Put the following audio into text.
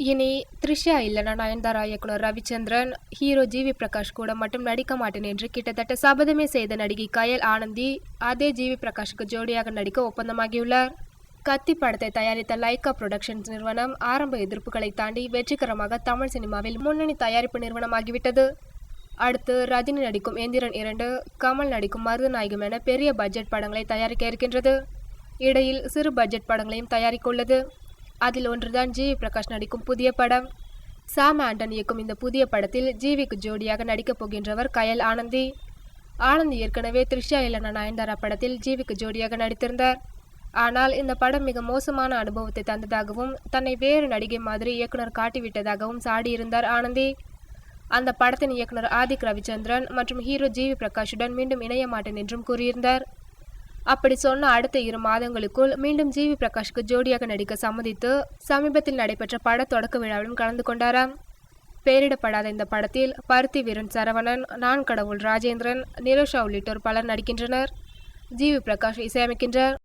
இனி த்ரிஷா இல்லைனா நயன்தாரா இயக்குனர் ரவிச்சந்திரன், ஹீரோ ஜிவி பிரகாஷ் கூட மட்டும் நடிக்க மாட்டேன் என்று கிட்டத்தட்ட சபதமே செய்த நடிகை கயல் ஆனந்தி அதே ஜிவி பிரகாஷுக்கு ஜோடியாக நடிக்க ஒப்பந்தமாகியுள்ளார். கத்தி படத்தை தயாரித்த லைகா புரொடக்ஷன்ஸ் நிறுவனம் ஆரம்ப எதிர்ப்புகளை தாண்டி வெற்றிகரமாக தமிழ் சினிமாவில் முன்னணி தயாரிப்பு நிறுவனமாகிவிட்டது. அடுத்து ரஜினி நடிக்கும் எந்திரன் 2, கமல் நடிக்கும் மருதநாயகம் என பெரிய பட்ஜெட் படங்களை தயாரிக்க இருக்கின்றது. இடையில் சிறு பட்ஜெட் படங்களையும் தயாரிக்க உள்ளது. அதில் ஒன்றுதான் ஜிவி பிரகாஷ் நடிக்கும் புதிய படம். சாம் ஆண்டன் இயக்கும் இந்த புதிய படத்தில் ஜிவிக்கு ஜோடியாக நடிக்கப் போகின்றவர் கயல் ஆனந்தி. ஆனந்தி ஏற்கனவே த்ரிஷா இல்லைனா நயன்தாரா படத்தில் ஜிவிக்கு ஜோடியாக நடித்திருந்தார். ஆனால் இந்த படம் மிக மோசமான அனுபவத்தை தந்ததாகவும் தன்னை வேறு நடிகை மாதிரி இயக்குனர் காட்டிவிட்டதாகவும் சாடியிருந்தார் ஆனந்தி. அந்த படத்தின் இயக்குனர் ஆதிக் ரவிச்சந்திரன் மற்றும் ஹீரோ ஜிவி பிரகாஷுடன் மீண்டும் இணைய மாட்டேன் என்றும் கூறியிருந்தார். அப்படி சொன்ன அடுத்த 2 மாதங்களுக்குள் மீண்டும் ஜிவி பிரகாஷுக்கு ஜோடியாக நடிக்க சம்மதித்து சமீபத்தில் நடைபெற்ற பட தொடக்க விழாவிலும் கலந்து கொண்டாராம். பெயரிடப்படாத இந்த படத்தில் பருத்தி வீரன் சரவணன், நான் கடவுள் ராஜேந்திரன், நிரோஷா உள்ளிட்டோர் பலர் நடிக்கின்றனர். ஜிவி பிரகாஷ் இசையமைக்கின்றார்.